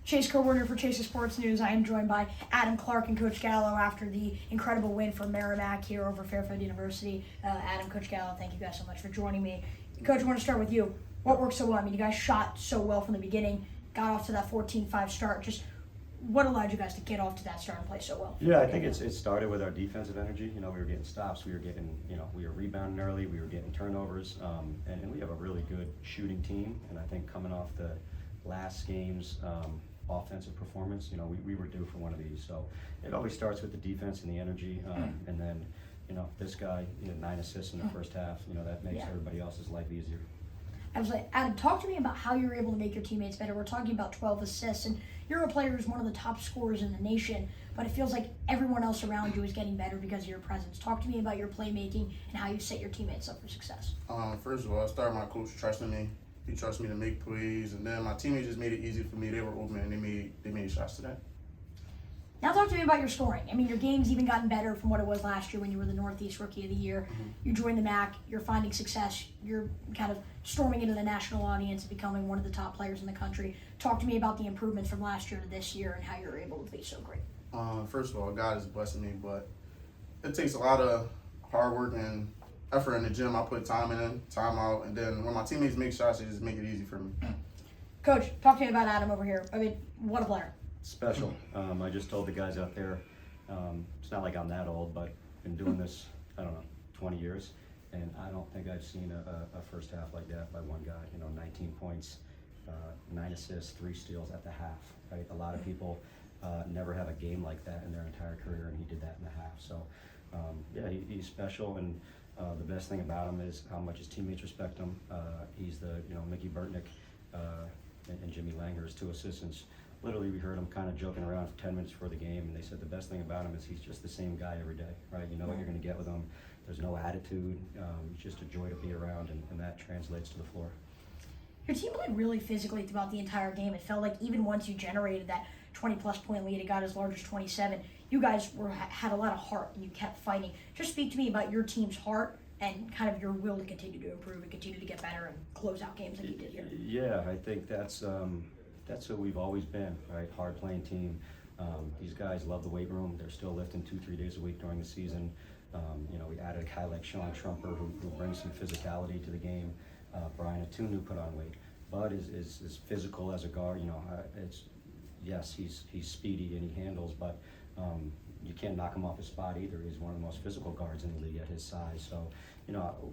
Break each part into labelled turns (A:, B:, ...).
A: Chase Coburn here for Chase's Sports News. I am joined by Adam Clark and Coach Gallo after the incredible win for Merrimack here over Fairfield University. Adam, Coach Gallo, thank you guys so much for joining me. Coach, I want to start with you. What worked so well? I mean, you guys shot so well from the beginning, got off to that 14-5 start. Just what allowed you guys to get off to that start and play so well?
B: Yeah, I think it started with our defensive energy. You know, we were getting stops, we were rebounding early, we were getting turnovers, and we have a really good shooting team. And I think coming off the last game's offensive performance, we were due for one of these. So it always starts with the defense and the energy, and then, this guy, 9 assists in the first half. That makes everybody else's life easier.
A: Absolutely. Adam, talk to me about how you're able to make your teammates better. We're talking about 12 assists, and you're a player who's one of the top scorers in the nation, but it feels like everyone else around you is getting better because of your presence. Talk to me about your playmaking and how you set your teammates up for success.
C: First of all, I started my coach trusting me. He trusts me to make plays, and then my teammates just made it easy for me. They were open, and they made shots today.
A: Now talk to me about your scoring. I mean, your game's even gotten better from what it was last year when you were the Northeast Rookie of the Year. You joined the MAAC, you're finding success, you're kind of storming into the national audience and becoming one of the top players in the country. Talk to me about the improvements from last year to this year and how you're able to be so great.
C: First of all, God is blessing me, but it takes a lot of hard work and effort in the gym. I put time in, time out, and then when my teammates make shots, they just make it easy for me.
A: Coach, talk to me about Adam over here. I mean, what a player.
B: Special. I just told the guys out there, it's not like I'm that old, but been doing this, 20 years, and I don't think I've seen a first half like that by one guy. 19 points, 9 assists, 3 steals at the half. Right? A lot of people never have a game like that in their entire career, and he did that in the half. So, he's special, and the best thing about him is how much his teammates respect him. He's the, Mickey Burtnick and Jimmy Langer, his 2 assistants. Literally, we heard him kind of joking around for 10 minutes before the game, and they said the best thing about him is he's just the same guy every day, right? You know what you're going to get with him. There's no attitude. It's just a joy to be around, and that translates to the floor.
A: Your team played really physically throughout the entire game. It felt like even once you generated that 20-plus point lead, it got as large as 27. You guys had a lot of heart, and you kept fighting. Just speak to me about your team's heart and kind of your will to continue to improve and continue to get better and close out games like you did here.
B: Yeah, I think that's who we've always been, right? Hard-playing team. These guys love the weight room. They're still lifting 2-3 days a week during the season. We added a guy like Sean Trumper who brings some physicality to the game. Brian Atun, who put on weight. Bud is physical as a guard. He's speedy and he handles, but you can't knock him off his spot either. He's one of the most physical guards in the league at his size. So,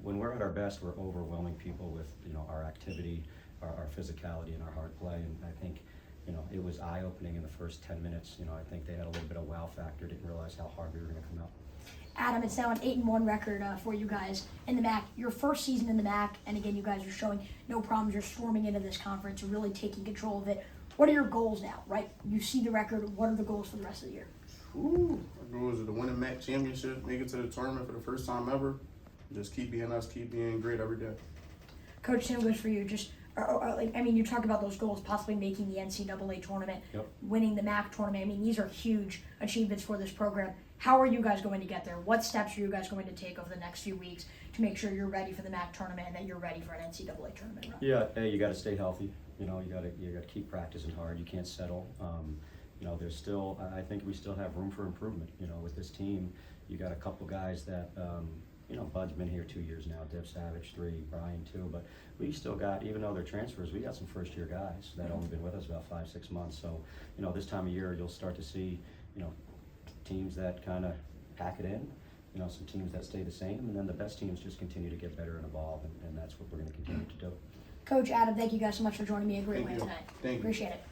B: when we're at our best, we're overwhelming people with, our activity, our physicality, and our hard play. And I think, it was eye-opening in the first 10 minutes. I think they had a little bit of wow factor, didn't realize how hard we were going to come out.
A: Adam, it's now an 8-1 record for you guys in the MAAC. Your first season in the MAAC, and again, you guys are showing no problems. You're storming into this conference. You're really taking control of it. What are your goals now, right? You see the record. What are the goals for the rest of the year?
C: Our goals are to win a MAAC championship, make it to the tournament for the first time ever. Just keep being us, keep being great every day.
A: Coach, same goes for you. You talk about those goals, possibly making the NCAA tournament, winning the MAAC tournament. I mean, these are huge achievements for this program. How are you guys going to get there? What steps are you guys going to take over the next few weeks to make sure you're ready for the MAAC tournament and that you're ready for an NCAA tournament run?
B: Yeah, hey, you got to stay healthy. You got to keep practicing hard. You can't settle. There's still, I think we still have room for improvement. With this team, you got a couple guys that, Bud's been here 2 years now, Div Savage 3, Brian 2, but we still got, even though they're transfers, we got some first-year guys that only been with us about 5-6 months. So, this time of year, you'll start to see, teams that kind of pack it in, some teams that stay the same, and then the best teams just continue to get better and evolve, and that's what we're going to continue to do.
A: Coach, Adam, thank you guys so much for joining me. A great
C: Thank
A: win
C: you.
A: tonight.
C: Thank you.
A: Appreciate it.